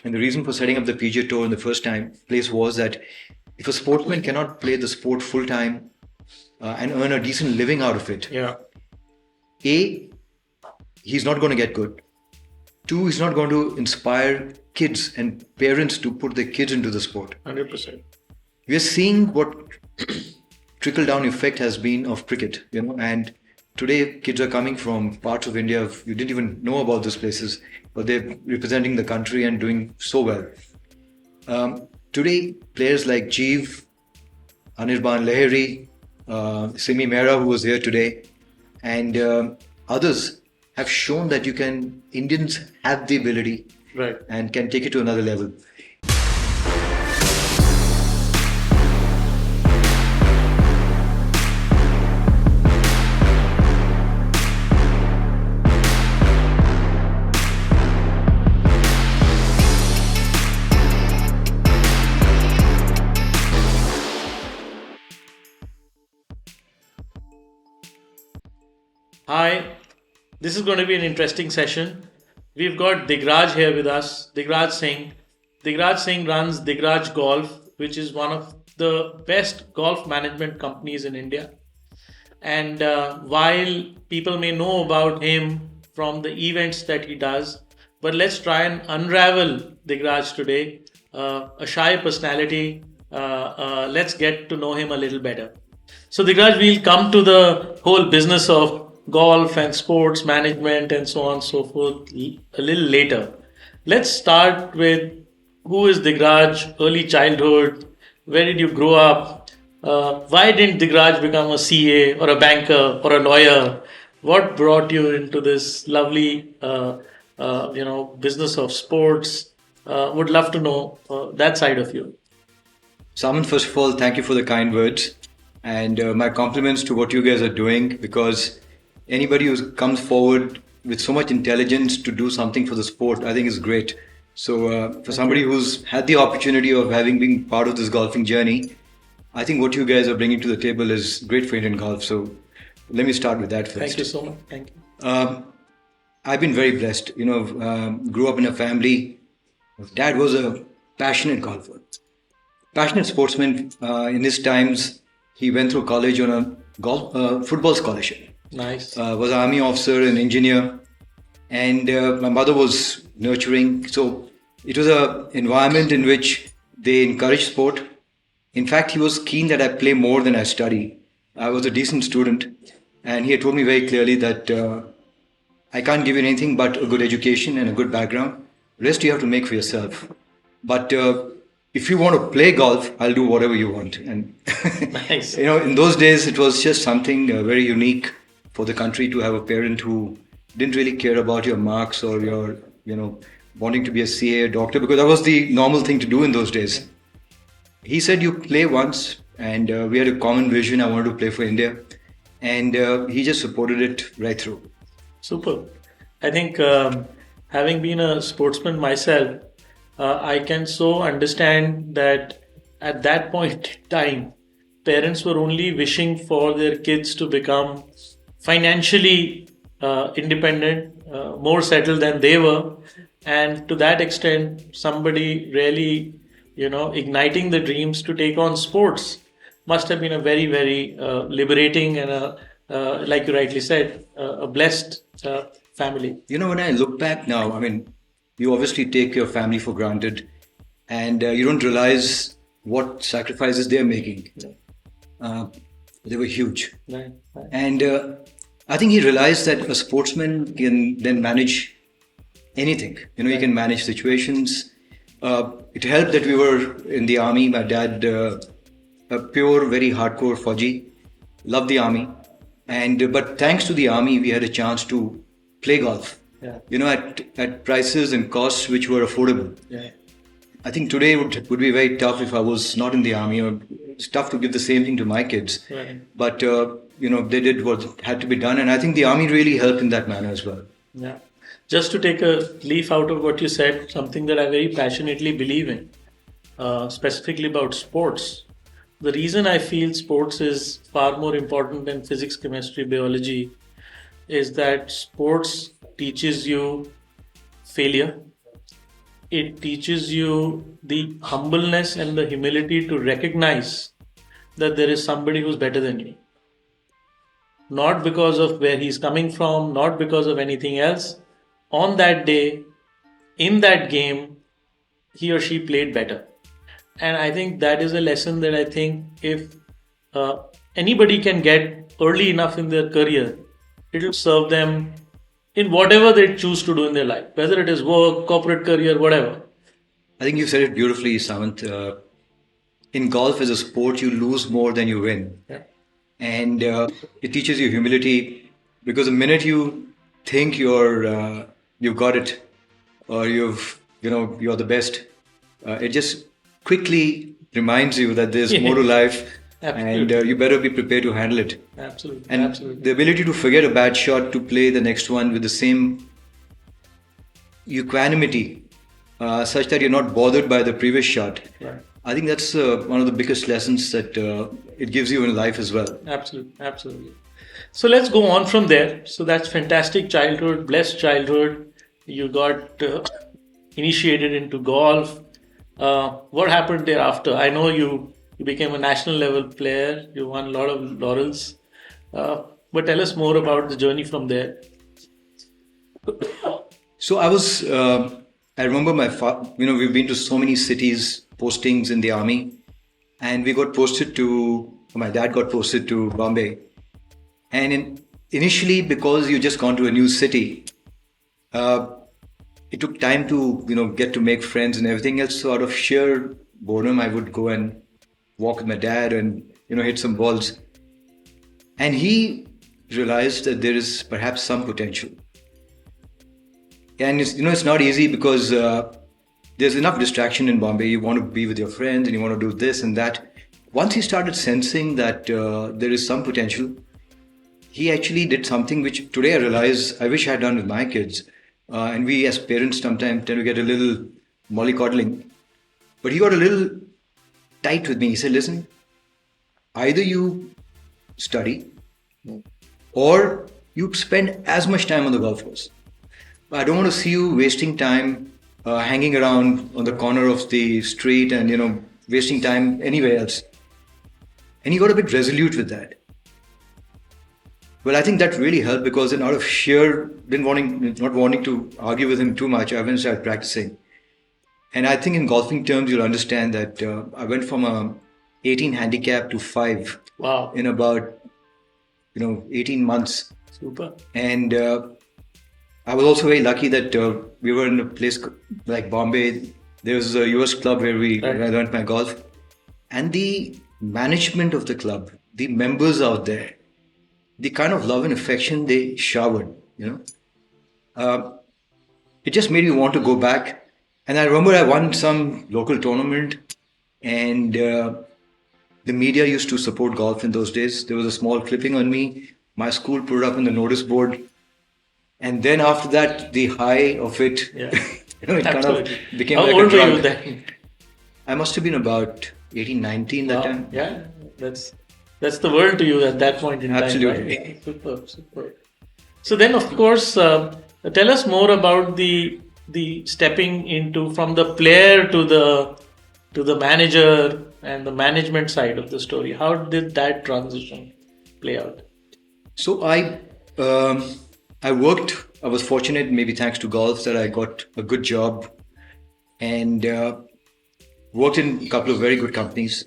And the reason for setting up the PGA Tour in the first place was that if a sportsman cannot play the sport full time and earn a decent living out of it, Yeah. A, he's not going to get good. Two, he's not going to inspire kids and parents to put their kids into the sport. 100%. We are seeing what trickle down effect has been of cricket, and today kids are coming from parts of India you didn't even know about those places, but they're representing the country and doing so well. Today, players like Jeev, Anirban Lahiri, Simi Mehra, who was here today, and others have shown that Indians have the ability, Right. and can take it to another level. Hi, this is going to be an interesting session. We've got Digraj here with us, Digraj Singh. Digraj Singh runs Digraj Golf, which is one of the best golf management companies in India. And while people may know about him from the events that he does, but let's try and unravel Digraj today. A shy personality. Let's get to know him a little better. So, Digraj, we'll come to the whole business of golf and sports management and so on and so forth a little later. Let's start with who is Digraj, early childhood, where did you grow up, why didn't Digraj become a CA or a banker or a lawyer? What brought you into this lovely, business of sports? Would love to know that side of you. Samant, first of all, thank you for the kind words. And my compliments to what you guys are doing, because anybody who comes forward with so much intelligence to do something for the sport, I think is great. So for somebody who's had the opportunity of having been part of this golfing journey, I think what you guys are bringing to the table is great for Indian golf. So let me start with that first. Thank you so much. Thank you. I've been very blessed. Grew up in a family. Dad was a passionate golfer, passionate sportsman. In his times, he went through college on a football scholarship. Nice. Was an army officer and engineer, and my mother was nurturing. So it was an environment in which they encouraged sport. In fact, he was keen that I play more than I study. I was a decent student, and he had told me very clearly that I can't give you anything but a good education and a good background. Rest you have to make for yourself. But if you want to play golf, I'll do whatever you want. And Nice. in those days, it was just something very unique for the country to have a parent who didn't really care about your marks or your, wanting to be a CA, a doctor, because that was the normal thing to do in those days. He said, you play once, and we had a common vision. I wanted to play for India, and he just supported it right through. Super. I think having been a sportsman myself, I can so understand that at that point in time, parents were only wishing for their kids to become financially independent, more settled than they were. And to that extent, somebody really, igniting the dreams to take on sports must have been a very, very liberating and, like you rightly said, a blessed family. When I look back now, you obviously take your family for granted, and you don't realize what sacrifices they're making. They were huge. Right. And I think he realized that a sportsman can then manage anything. He can manage situations. It helped that we were in the army. My dad, a pure, very hardcore Fauji, loved the army. But thanks to the army, we had a chance to play golf. Yeah. At prices and costs which were affordable. Yeah. I think today would be very tough if I was not in the army, or it's tough to give the same thing to my kids. Right. But, they did what had to be done. And I think the army really helped in that manner as well. Yeah. Just to take a leaf out of what you said, something that I very passionately believe in, specifically about sports. The reason I feel sports is far more important than physics, chemistry, biology is that sports teaches you failure, it teaches you the humbleness and the humility to recognize that there is somebody who's better than you. Not because of where he's coming from, not because of anything else. On that day, in that game, he or she played better. And I think that is a lesson that I think if anybody can get early enough in their career, it will serve them in whatever they choose to do in their life, whether it is work, corporate career, whatever. I think you said it beautifully, Samant. In golf as a sport, you lose more than you win. Yeah. And it teaches you humility, because the minute you think you've got it, or you're the best, it just quickly reminds you that there's more to life, and Absolutely. you better be prepared to handle it. Absolutely. And Absolutely. the ability to forget a bad shot to play the next one with the same equanimity, such that you're not bothered by the previous shot. Right. I think that's one of the biggest lessons that it gives you in life as well. Absolutely. Absolutely. So let's go on from there. So that's fantastic childhood, blessed childhood. You got initiated into golf. What happened thereafter? I know you became a national level player. You won a lot of laurels. But tell us more about the journey from there. So I remember we've been to so many cities, postings in the army, and my dad got posted to Bombay. And initially, because you just gone to a new city, it took time to, get to make friends and everything else. So out of sheer boredom, I would go and walk with my dad and, hit some balls. And he realized that there is perhaps some potential. And it's not easy, because there's enough distraction in Bombay. You want to be with your friends and you want to do this and that. Once he started sensing that there is some potential, he actually did something which today I realize I wish I had done with my kids. And we as parents sometimes tend to get a little mollycoddling. But he got a little tight with me. He said, listen, either you study or you spend as much time on the golf course. I don't want to see you wasting time hanging around on the corner of the street and, wasting time anywhere else. And he got a bit resolute with that. Well, I think that really helped, because then out of sheer not wanting to argue with him too much, I went and started practicing. And I think in golfing terms, you'll understand that I went from a 18 handicap to 5 Wow. in about 18 months. Super. And I was also very lucky that we were in a place like Bombay. There was a US club where where I learned my golf. And the management of the club, the members out there, the kind of love and affection they showered, it just made me want to go back. And I remember I won some local tournament, and the media used to support golf in those days. There was a small clipping on me. My school put it up on the notice board. And then after that, the high of it, Yeah. it kind of became How like old a were drug. you then? I must have been about 18, 19 that Wow. time. Yeah, that's the world to you at that point in Absolutely. time. Right? Superb, superb. So then, of course, tell us more about the stepping into from the player to the manager and the management side of the story. How did that transition play out? So I worked. I was fortunate, maybe thanks to golf, that I got a good job, and worked in a couple of very good companies,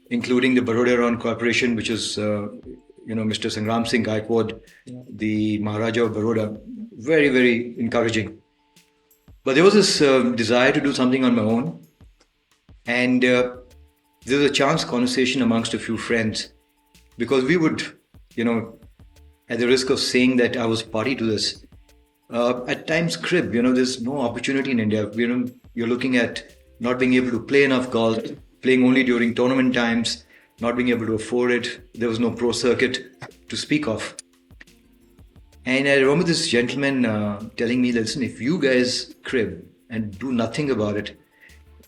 including the Baroda Corporation, which is Mr. Singh Gaikwad, the Maharaja of Baroda. Very, very encouraging. But there was this desire to do something on my own, and there was a chance conversation amongst a few friends, because we would, at the risk of saying that I was party to this, at times crib. There's no opportunity in India. You're looking at not being able to play enough golf, playing only during tournament times, not being able to afford it. There was no pro circuit to speak of. And I remember this gentleman telling me, listen, if you guys crib and do nothing about it,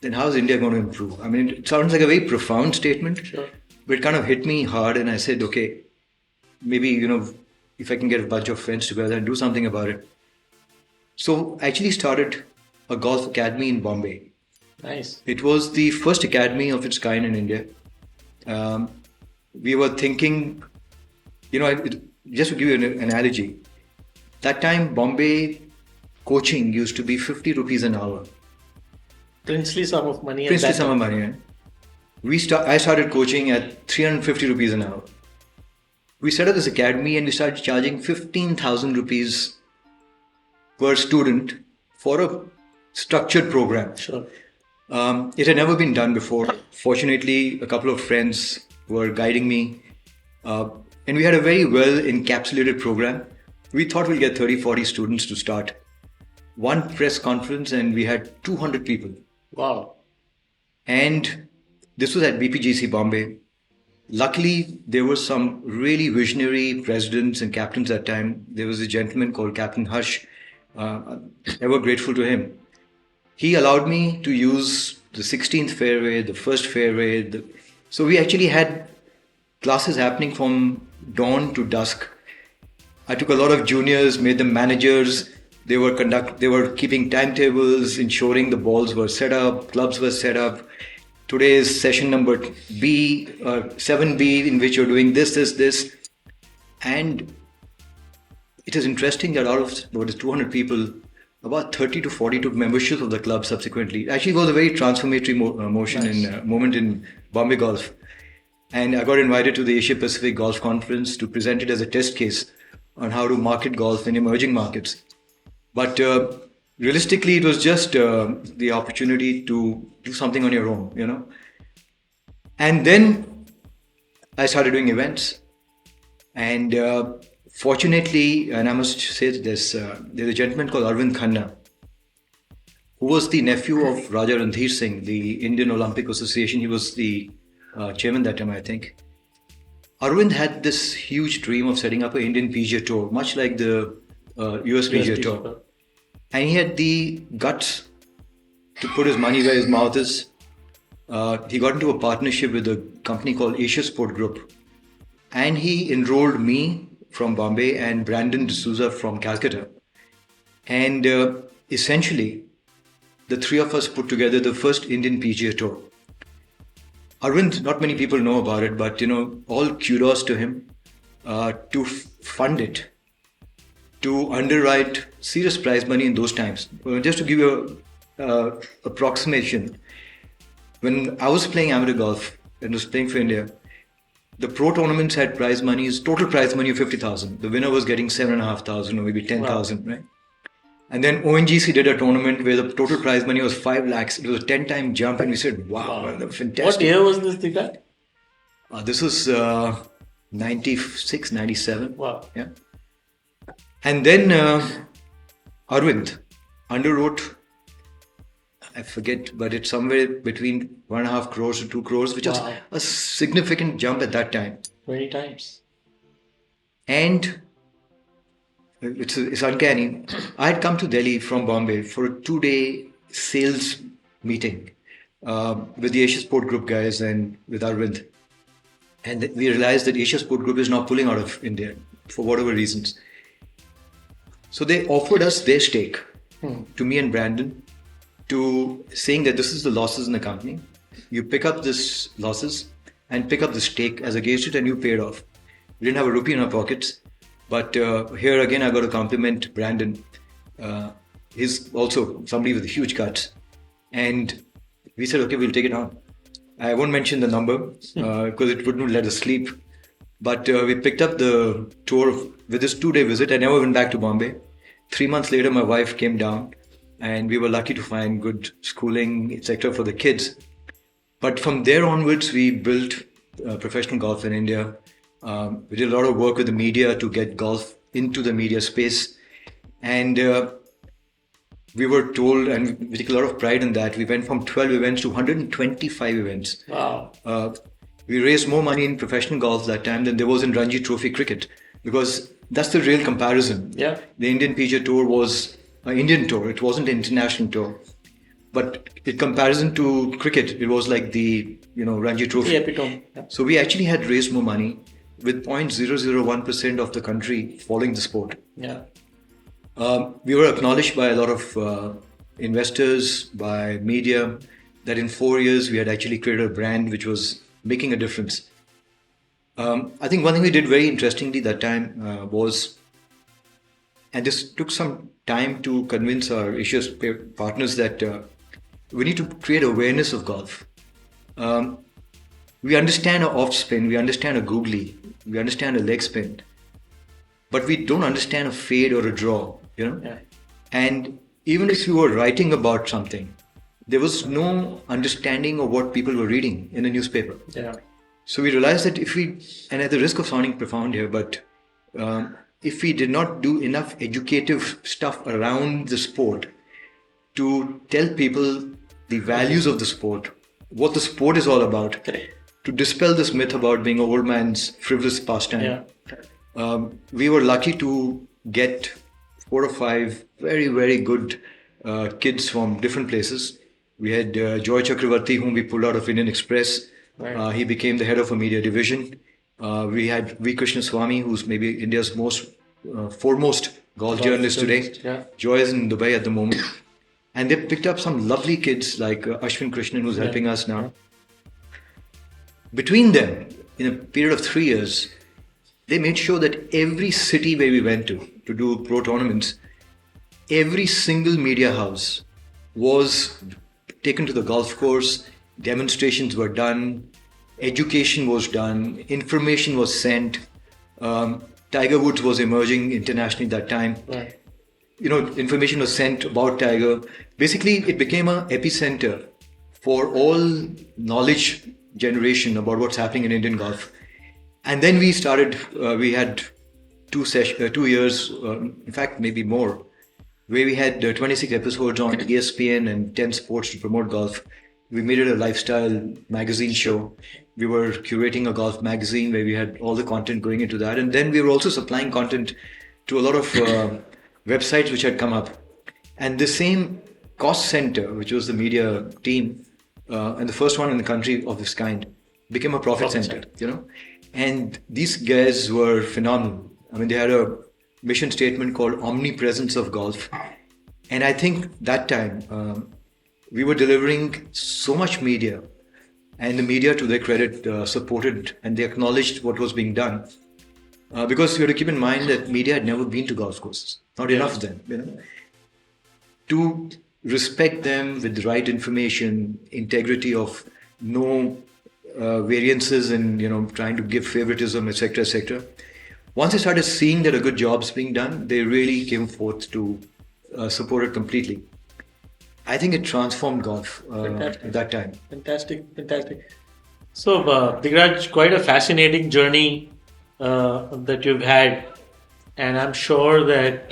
then how is India going to improve? I mean, it sounds like a very profound statement, Sure. but it kind of hit me hard, and I said, okay, maybe, if I can get a bunch of friends together and do something about it. So I actually started a golf academy in Bombay. Nice. It was the first academy of its kind in India. We were thinking, just to give you an analogy, that time Bombay coaching used to be 50 rupees an hour. Princely sum of money. Princely sum of money. I started coaching at 350 rupees an hour. We set up this academy and we started charging 15,000 rupees per student for a structured program. Sure. It had never been done before. Fortunately, a couple of friends were guiding me. And we had a very well encapsulated program. We thought we'll get 30, 40 students to start. One press conference and we had 200 people. Wow. And this was at BPGC Bombay. Luckily, there were some really visionary presidents and captains at that time. There was a gentleman called Captain Hush. Ever grateful to him. He allowed me to use the 16th fairway, the first fairway. So we actually had classes happening from dawn to dusk. I took a lot of juniors, made them managers. They were keeping timetables, ensuring the balls were set up, clubs were set up. Today is session number 7B, in which you're doing this. And it is interesting that out of about 200 people, about 30 to 40 took membership of the club subsequently. Actually, it was a very transformatory moment in Bombay golf. And I got invited to the Asia Pacific Golf Conference to present it as a test case on how to market golf in emerging markets. But realistically, it was just the opportunity to do something on your own, And then I started doing events. And fortunately, and I must say this, there's a gentleman called Arvind Khanna, who was the nephew of Raja Randhir Singh, the Indian Olympic Association. He was the chairman that time, I think. Arvind had this huge dream of setting up an Indian PGA Tour, much like the US PGA Tour. And he had the guts to put his money where his mouth is. He got into a partnership with a company called Asia Sport Group. And he enrolled me from Bombay and Brandon D'Souza from Calcutta. And essentially, the three of us put together the first Indian PGA Tour. Arvind, not many people know about it, but all kudos to him to fund it, to underwrite serious prize money in those times. Just to give you an approximation, when I was playing amateur golf and was playing for India, the pro tournaments had total prize money of 50,000. The winner was getting 7,500 or maybe 10,000, right? And then ONGC did a tournament where the total prize money was 5 lakhs. It was a 10-time jump, and we said, wow, fantastic. What year was this, Digraj? This was 96, 97. Wow. Yeah. And then Arvind underwrote, I forget, but it's somewhere between 1.5 crores to 2 crores, which was a significant jump at that time. 20 times. And it's uncanny. I had come to Delhi from Bombay for a 2-day sales meeting with the Asia Sport Group guys and with Arvind. And we realized that Asia Sport Group is now pulling out of India for whatever reasons. So they offered us their stake to me and Brandon, to saying that this is the losses in the company. You pick up this losses and pick up the stake as against it, and you pay it off. We didn't have a rupee in our pockets. But here again, I got to compliment Brandon. He's also somebody with huge guts. And we said, okay, we'll take it on. I won't mention the number because it wouldn't let us sleep. But we picked up the tour with this 2-day visit. I never went back to Bombay. 3 months later, my wife came down and we were lucky to find good schooling, etc. for the kids. But from there onwards, we built professional golf in India. We did a lot of work with the media to get golf into the media space. And we were told, and we take a lot of pride in that, we went from 12 events to 125 events. Wow. We raised more money in professional golf that time than there was in Ranji Trophy cricket, because that's the real comparison. Yeah. The Indian PGA Tour was an Indian tour. It wasn't an international tour. But in comparison to cricket, it was like the Ranji Trophy. The epitome. Yeah. So we actually had raised more money with 0.001% of the country following the sport. Yeah. We were acknowledged by a lot of investors, by media, that in 4 years we had actually created a brand which was making a difference. I think one thing we did very interestingly that time was, and this took some time to convince our issues partners that we need to create awareness of golf. Um, we understand a off spin, we understand a googly, we understand a leg spin, but we don't understand a fade or a draw, Yeah. And even if you were writing about something, there was no understanding of what people were reading in a newspaper. Yeah. So we realized that if we, and at the risk of sounding profound here, but if we did not do enough educative stuff around the sport to tell people the values of the sport, what the sport is all about, Correct. to dispel this myth about being an old man's frivolous pastime. Yeah. We were lucky to get 4 or 5 very, very good kids from different places. We had Joy Chakravarti, whom we pulled out of Indian Express. Right. He became the head of a media division. We had V. Krishna Swamy, who's maybe India's most foremost golf journalist today. Yeah. Joy is in Dubai at the moment. And they picked up some lovely kids like Ashwin Krishnan, who's helping us now. Between them, in a period of 3 years, they made sure that every city where we went to do pro tournaments, every single media house was taken to the golf course, demonstrations were done, education was done, information was sent. Tiger Woods was emerging internationally at that time. Right. Information was sent about Tiger. Basically, it became an epicenter for all knowledge generation about what's happening in Indian golf. And then we started, we had 2 years, in fact, maybe more, where we had 26 episodes on ESPN and 10 sports to promote golf. We made it a lifestyle magazine show. We were curating a golf magazine where we had all the content going into that. And then we were also supplying content to a lot of websites which had come up. And the same cost center, which was the media team, and the first one in the country of this kind, became a profit center, And these guys were phenomenal. I mean, they had a mission statement called Omnipresence of Golf. And I think that time we were delivering so much media, and the media, to their credit, supported and they acknowledged what was being done. Because you have to keep in mind that media had never been to golf courses, not enough of them. To respect them with the right information, integrity of no variances in trying to give favoritism, etc., etc. Once they started seeing that a good job's being done, they really came forth to support it completely. I think it transformed golf at that time. Fantastic. So, Digraj, quite a fascinating journey that you've had, and I'm sure that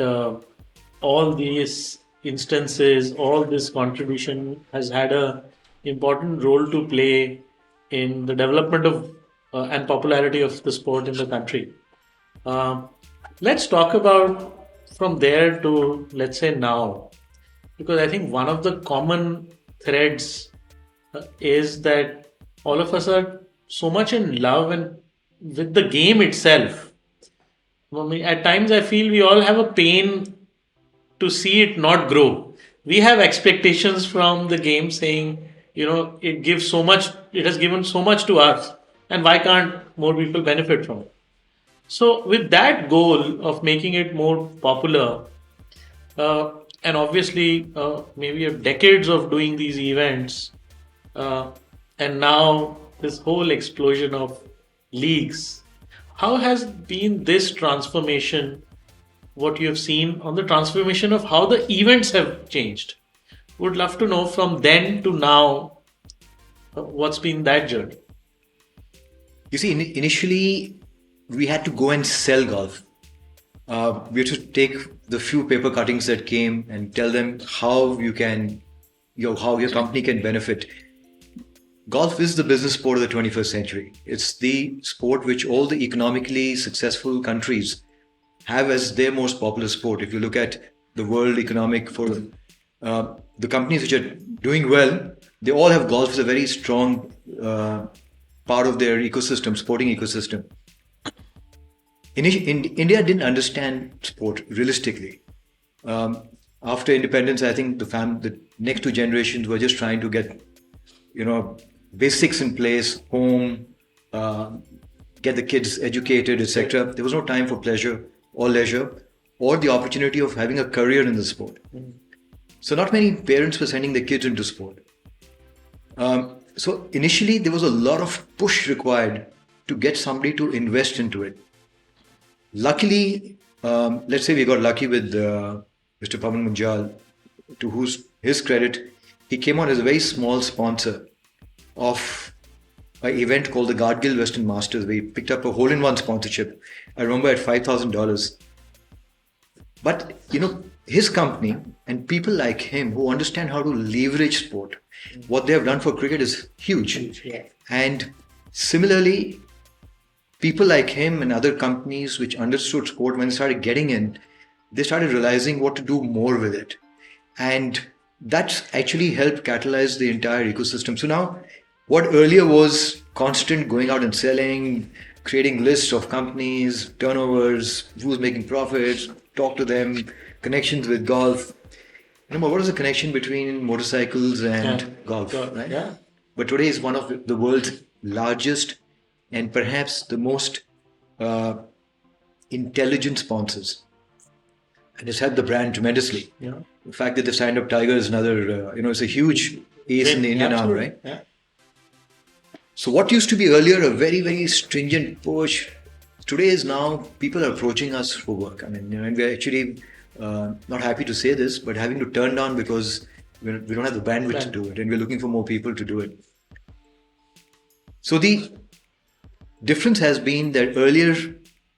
all these instances, all this contribution has had a important role to play in the development of and popularity of the sport in the country. Let's talk about from there to, let's say, now, because I think one of the common threads is that all of us are so much in love and with the game itself. I mean, at times I feel we all have a pain to see it not grow. We have expectations from the game saying, it gives so much, it has given so much to us, and why can't more people benefit from it? So, with that goal of making it more popular, and obviously maybe decades of doing these events, and now this whole explosion of leagues, how has been this transformation, what you have seen on the transformation of how the events have changed? Would love to know from then to now, what's been that journey? You see, initially we had to go and sell golf. We had to take the few paper cuttings that came and tell them how you can, how your company can benefit. Golf is the business sport of the 21st century. It's the sport which all the economically successful countries have as their most popular sport. If you look at the World Economic Forum, the companies which are doing well, they all have golf as a very strong part of their ecosystem, sporting ecosystem. India didn't understand sport realistically. After independence, I think the next two generations were just trying to get, basics in place, home, uh, get the kids educated, etc. There was no time for pleasure or leisure or the opportunity of having a career in the sport. So not many parents were sending their kids into sport. So initially, there was a lot of push required to get somebody to invest into it. Luckily, let's say we got lucky with Mr. Pavan Munjal, to his credit, he came on as a very small sponsor of an event called the Gargill Western Masters, where he picked up a hole-in-one sponsorship. I remember at $5,000. But his company and people like him who understand how to leverage sport, what they have done for cricket is huge. And similarly, people like him and other companies which understood sport, when they started getting in, they started realizing what to do more with it. And that's actually helped catalyze the entire ecosystem. So now, what earlier was constant going out and selling, creating lists of companies, turnovers, who's making profits, talk to them, connections with golf. Remember, what is the connection between motorcycles and golf? Right? Yeah. But today is one of the world's largest and perhaps the most intelligent sponsors. And it's helped the brand tremendously. Yeah. The fact that they've signed up Tiger is another, it's a huge ace in the Indian arm, right? Yeah. So what used to be earlier a very, very stringent push, today is now people are approaching us for work. I mean, and we're actually not happy to say this, but having to turn down because we don't have the bandwidth to do it, and we're looking for more people to do it. So the difference has been that earlier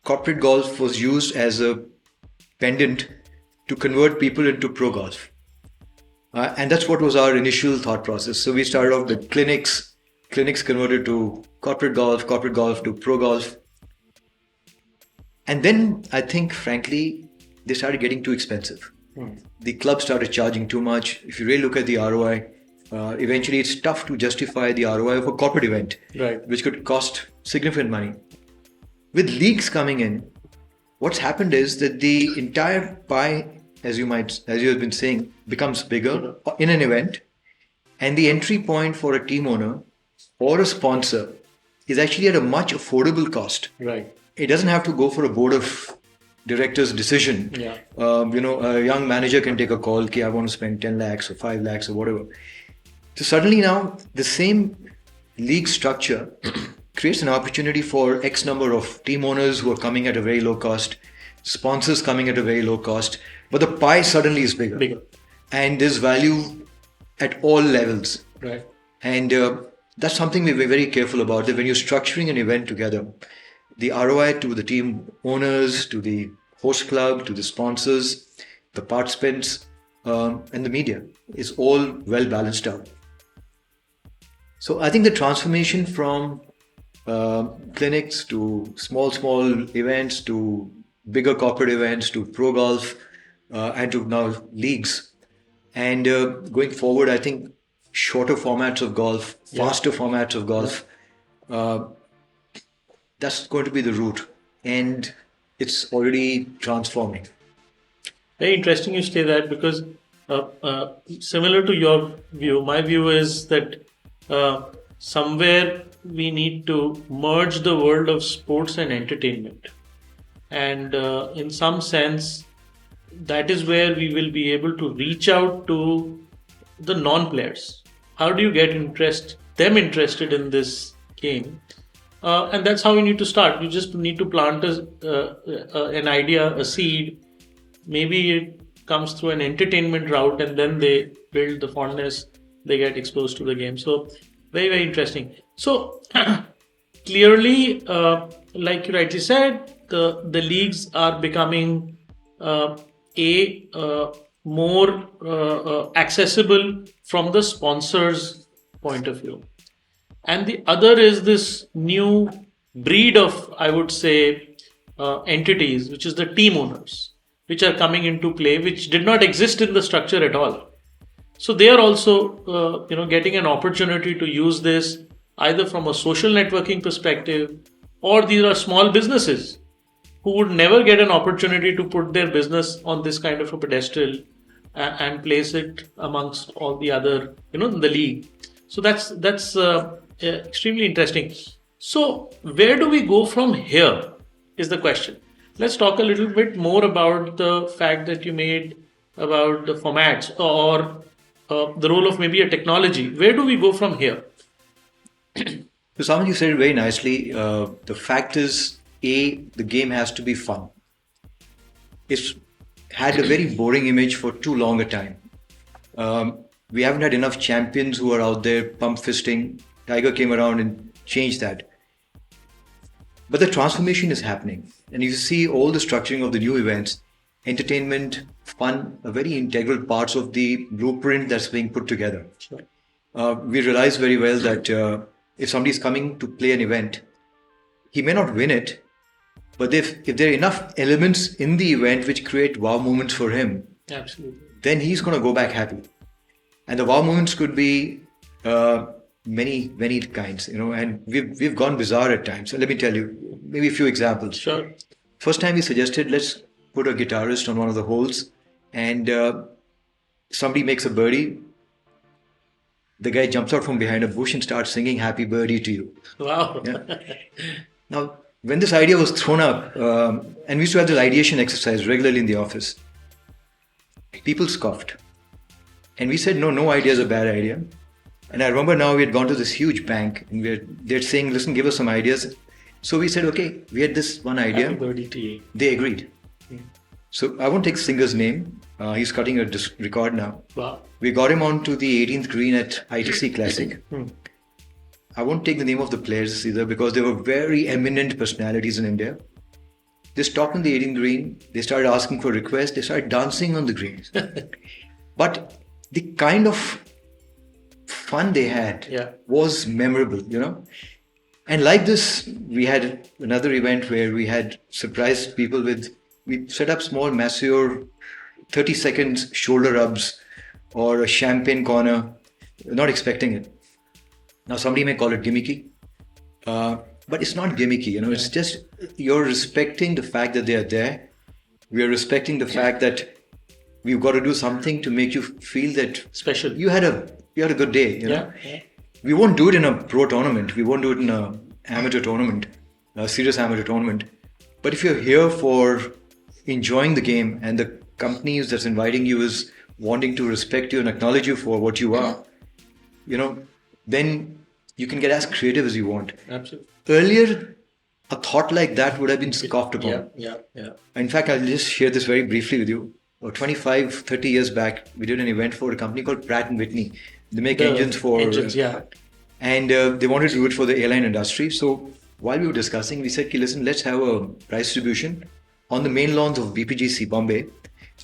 corporate golf was used as a pendant to convert people into pro golf. And that's what was our initial thought process. So we started off with clinics converted to corporate golf to pro golf. And then I think, frankly, they started getting too expensive. The club started charging too much. If you really look at the ROI, eventually it's tough to justify the ROI of a corporate event, Right. which could cost significant money. With leagues coming in, what's happened is that the entire pie, as you have been saying, becomes bigger in an event, and the entry point for a team owner or a sponsor is actually at a much affordable cost. Right. It doesn't have to go for a board of directors decision. Yeah. A young manager can take a call, okay, I want to spend 10 lakhs or 5 lakhs or whatever. So suddenly now the same league structure creates an opportunity for X number of team owners who are coming at a very low cost, sponsors coming at a very low cost, but the pie suddenly is bigger. And there's value at all levels. Right. And that's something we're very careful about, that when you're structuring an event together, the ROI to the team owners, to the host club, to the sponsors, the participants, and the media is all well balanced out. So I think the transformation from clinics to small events to bigger corporate events to pro golf and to now leagues, and going forward, I think shorter formats of golf, faster formats of golf, that's going to be the route, and it's already transforming. Very interesting you say that, because similar to your view, my view is that somewhere we need to merge the world of sports and entertainment. And in some sense, that is where we will be able to reach out to the non-players. How do you get them interested in this game? And that's how you need to start. You just need to plant an idea, a seed. Maybe it comes through an entertainment route, and then they build the fondness, they get exposed to the game. So very, very interesting. So clearly, like you rightly said, the leagues are becoming more accessible from the sponsor's point of view. And the other is this new breed of, I would say, entities, which is the team owners, which are coming into play, which did not exist in the structure at all. So they are also, getting an opportunity to use this either from a social networking perspective, or these are small businesses who would never get an opportunity to put their business on this kind of a pedestal and place it amongst all the other, in the league. So that's extremely interesting. So where do we go from here is the question. Let's talk a little bit more about the fact that you made about the formats or the role of maybe a technology. Where do we go from here? So, Samant, you said it very nicely. The fact is, the game has to be fun. It's had a very boring image for too long a time. We haven't had enough champions who are out there pump fisting. Tiger came around and changed that. But the transformation is happening. And you see all the structuring of the new events, entertainment, fun, are very integral parts of the blueprint that's being put together. Sure. We realize very well that if somebody's coming to play an event, he may not win it, but if there are enough elements in the event which create wow moments for him, Absolutely. then he's going to go back happy. And the wow moments could be many kinds, and we've gone bizarre at times. So let me tell you, maybe a few examples. Sure. First time we suggested, let's put a guitarist on one of the holes, and somebody makes a birdie. The guy jumps out from behind a bush and starts singing "Happy Birdie" to you. Wow. Yeah. Now, when this idea was thrown up, and we used to have this ideation exercise regularly in the office, people scoffed. And we said, no idea is a bad idea. And I remember now we had gone to this huge bank and they're saying, listen, give us some ideas. So we said, okay, we had this one idea. Happy birdie to you. They agreed. Yeah. So I won't take the singer's name. He's cutting a record now. Wow. We got him onto the 18th green at ITC Classic. I won't take the name of the players either because they were very eminent personalities in India. They stopped on the 18th green. They started asking for requests. They started dancing on the greens. But the kind of fun they had was memorable, And like this, we had another event where we had surprised people we set up small masseur 30 seconds shoulder rubs or a champagne corner, not expecting it. Now somebody may call it gimmicky, but it's not gimmicky, It's just you're respecting the fact that they are there. We are respecting the fact that we've got to do something to make you feel that special. You had a good day, Yeah. We won't do it in a pro tournament. We won't do it in a amateur tournament, a serious amateur tournament. But if you're here for enjoying the game and the companies that's inviting you is wanting to respect you and acknowledge you for what you are, then you can get as creative as you want. Absolutely. Earlier, a thought like that would have been scoffed upon. Yeah. In fact, I'll just share this very briefly with you. 25, 30 years back, we did an event for a company called Pratt & Whitney. They make engines for... And they wanted to do it for the airline industry. So while we were discussing, we said, listen, let's have a prize distribution on the main lawns of BPGC, Bombay.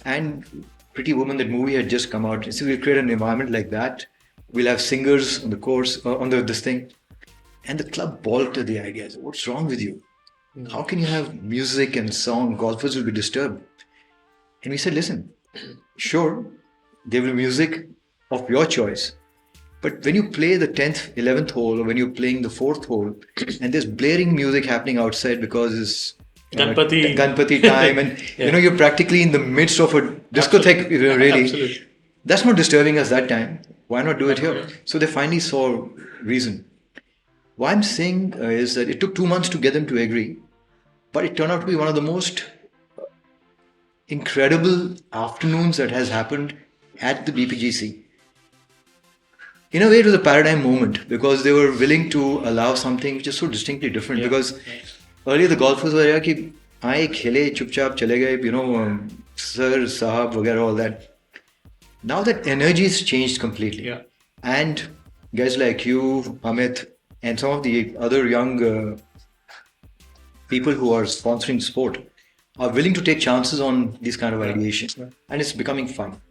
And Pretty Woman, that movie had just come out. So we'll create an environment like that. We'll have singers on the course, this thing. And the club balked at the idea. Said, what's wrong with you? How can you have music and song? Golfers will be disturbed. And we said, listen, sure, there will be music of your choice. But when you play the 10th, 11th hole, or when you're playing the 4th hole, and there's blaring music happening outside because it's Ganpati time, and you're practically in the midst of a discotheque, really. Absolutely. That's not disturbing us that time. Why not do it here? So they finally saw reason. What I'm saying is that it took 2 months to get them to agree, but it turned out to be one of the most incredible afternoons that has happened at the BPGC. In a way, it was a paradigm moment because they were willing to allow something which is so distinctly different. Because earlier the golfers were here ki aaye khele chupchap chale gaye, sir, sahab, vagera, all that. Now that energy has changed completely. Yeah. And guys like you, Amit, and some of the other young people who are sponsoring sport are willing to take chances on these kind of ideations. And it's becoming fun.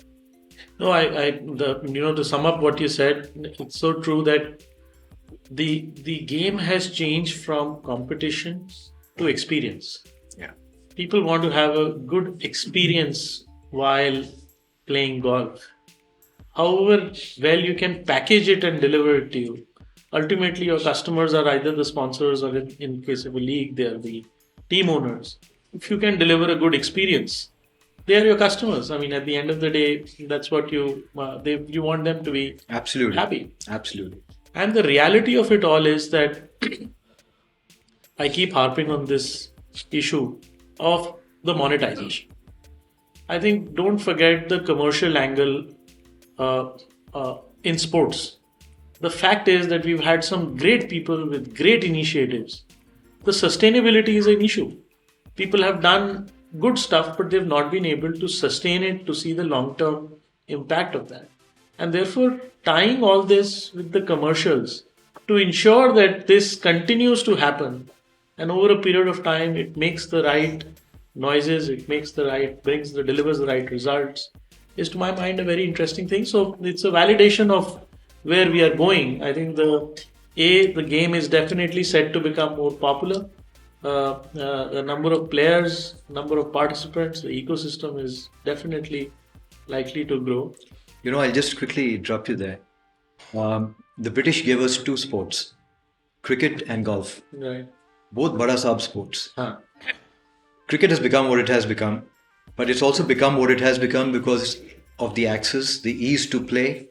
No, to sum up what you said, it's so true that the game has changed from competition to experience. Yeah. People want to have a good experience while playing golf. However well you can package it and deliver it to you. Ultimately, your customers are either the sponsors or in case of a league, they are the team owners. If you can deliver a good experience, They are your customers. I mean, at the end of the day, that's what you want them to be Absolutely. happy. Absolutely. And the reality of it all is that I keep harping on this issue of the monetization. I think don't forget the commercial angle uh, in sports. The fact is that we've had some great people with great initiatives. The sustainability is an issue. People have done good stuff, but they've not been able to sustain it to see the long term impact of that. And therefore, tying all this with the commercials to ensure that this continues to happen and over a period of time it makes the right noises, it makes the right, delivers the right results, is to my mind a very interesting thing. So it's a validation of where we are going. I think the game is definitely set to become more popular. The number of players, number of participants, the ecosystem is definitely likely to grow. I'll just quickly interrupt you there. The British gave us two sports, cricket and golf. Right. Both Bada Saab sports. Huh. Cricket has become what it has become, but it's also become what it has become because of the access, the ease to play,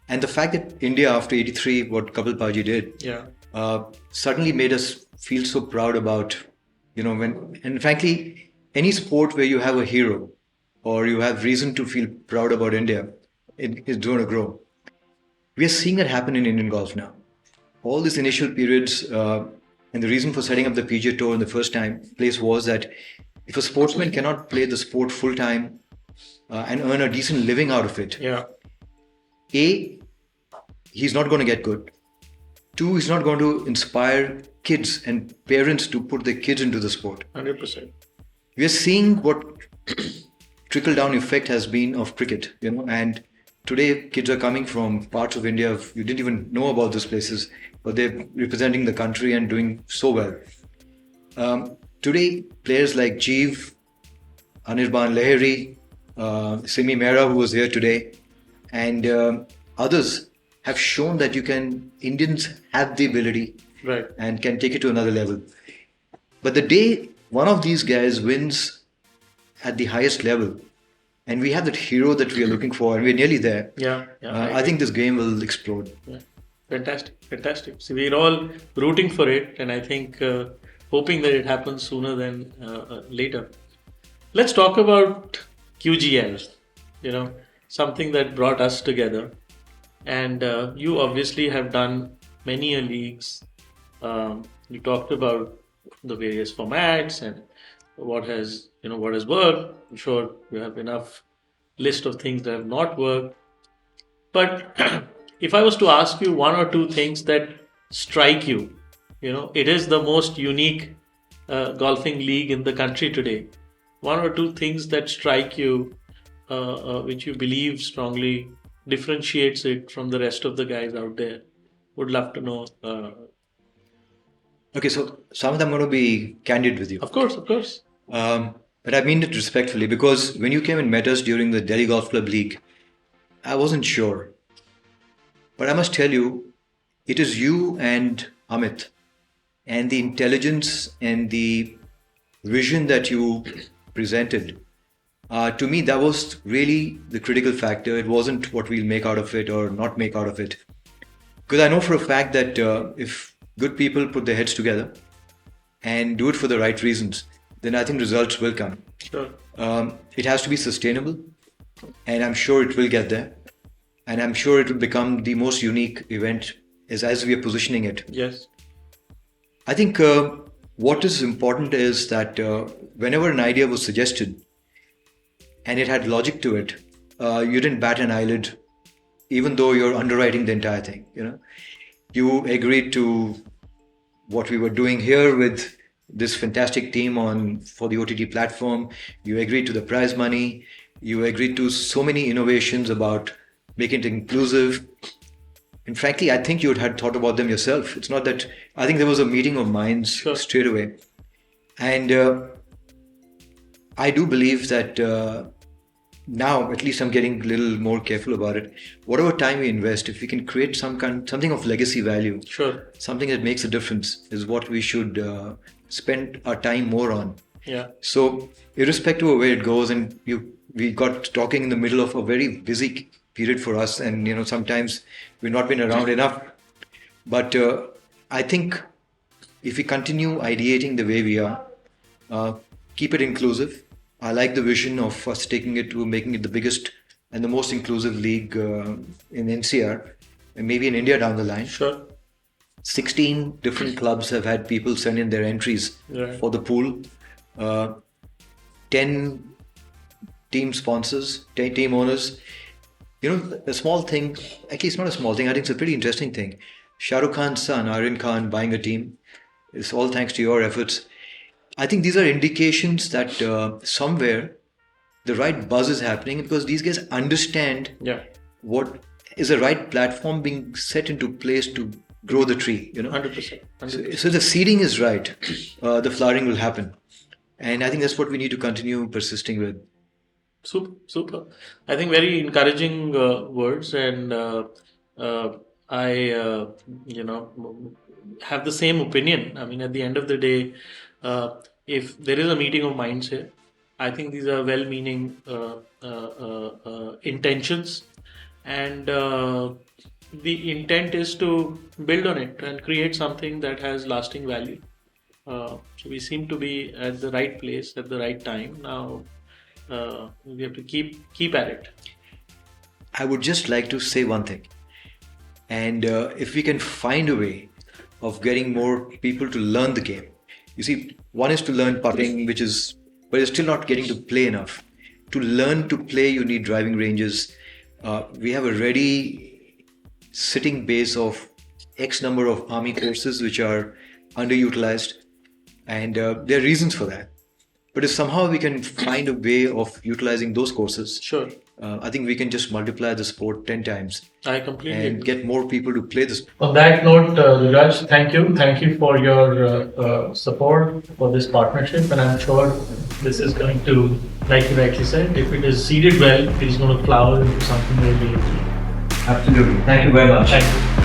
and the fact that India, after '83, what Kapil Paji did, suddenly made us feel so proud about, and frankly, any sport where you have a hero or you have reason to feel proud about India, it is going to grow. We are seeing that happen in Indian golf now. All these initial periods, and the reason for setting up the PGA Tour in the first place was that if a sportsman cannot play the sport full time and earn a decent living out of it, A, he's not going to get good. Two, he's not going to inspire kids and parents to put their kids into the sport. 100%. We are seeing what trickle down effect has been of cricket, and today kids are coming from parts of India you didn't even know about those places, but they're representing the country and doing so well. Today, players like Jeev, Anirban Lahiri, Simi Mehra, who was here today, and others have shown that Indians have the ability, right, and can take it to another level. But the day one of these guys wins at the highest level, and we have that hero that we are looking for, and we're nearly there. I think this game will explode. Yeah. Fantastic. So we're all rooting for it, and I think hoping that it happens sooner than later. Let's talk about QGL. Something that brought us together, and you obviously have done many leagues. You talked about the various formats and what has worked. I'm sure you have enough list of things that have not worked. But if I was to ask you one or two things that strike you, it is the most unique golfing league in the country today. One or two things that strike you, which you believe strongly differentiates it from the rest of the guys out there. Would love to know. Okay, so Samant, I'm going to be candid with you. Of course. But I mean it respectfully, because when you came and met us during the Delhi Golf Club League, I wasn't sure. But I must tell you, it is you and Amit and the intelligence and the vision that you presented. To me, that was really the critical factor. It wasn't what we'll make out of it or not make out of it. Because I know for a fact that if good people put their heads together and do it for the right reasons, then I think results will come. Sure. It has to be sustainable, and I'm sure it will get there. And I'm sure it will become the most unique event as we are positioning it. Yes. I think what is important is that whenever an idea was suggested and it had logic to it, you didn't bat an eyelid, even though you're underwriting the entire thing. You agreed to what we were doing here with this fantastic team for the OTT platform. You agreed to the prize money. You agreed to so many innovations about making it inclusive. And frankly, I think you had thought about them yourself. It's not that, I think there was a meeting of minds straight away. And I do believe that now, at least I'm getting a little more careful about it. Whatever time we invest, if we can create something of legacy value, something that makes a difference, is what we should spend our time more on. Yeah. So irrespective of where it goes, and you we got talking in the middle of a very busy period for us, and sometimes we've not been around enough. But I think if we continue ideating the way we are, keep it inclusive. I like the vision of us taking it to making it the biggest and the most inclusive league in NCR and maybe in India down the line. Sure. 16 different clubs have had people send in their entries for the pool. 10 team sponsors, 10 team owners. A small thing, actually it's not a small thing, I think it's a pretty interesting thing. Shah Rukh Khan's son, Aryan Khan, buying a team. It's all thanks to your efforts. I think these are indications that somewhere the right buzz is happening because these guys understand what is the right platform being set into place to grow the tree. 100%. So the seeding is right. The flowering will happen. And I think that's what we need to continue persisting with. Super. I think very encouraging words, and I have the same opinion. I mean, at the end of the day, if there is a meeting of minds here, I think these are well-meaning intentions, and the intent is to build on it and create something that has lasting value. So we seem to be at the right place at the right time. Now we have to keep at it. I would just like to say one thing, and if we can find a way of getting more people to learn the game. You see, one is to learn putting, but you're still not getting to play enough. To learn to play, you need driving ranges. We have a ready sitting base of X number of army courses which are underutilized, and there are reasons for that. But if somehow we can find a way of utilizing those courses, Sure. I think we can just multiply the sport 10 times. I completely and get more people to play this. On that note, Digraj, thank you for your support for this partnership, and I'm sure this is going to, like you rightly said, if it is seeded well, it is going to flower into something very big. Absolutely. Thank you very much. Thank you.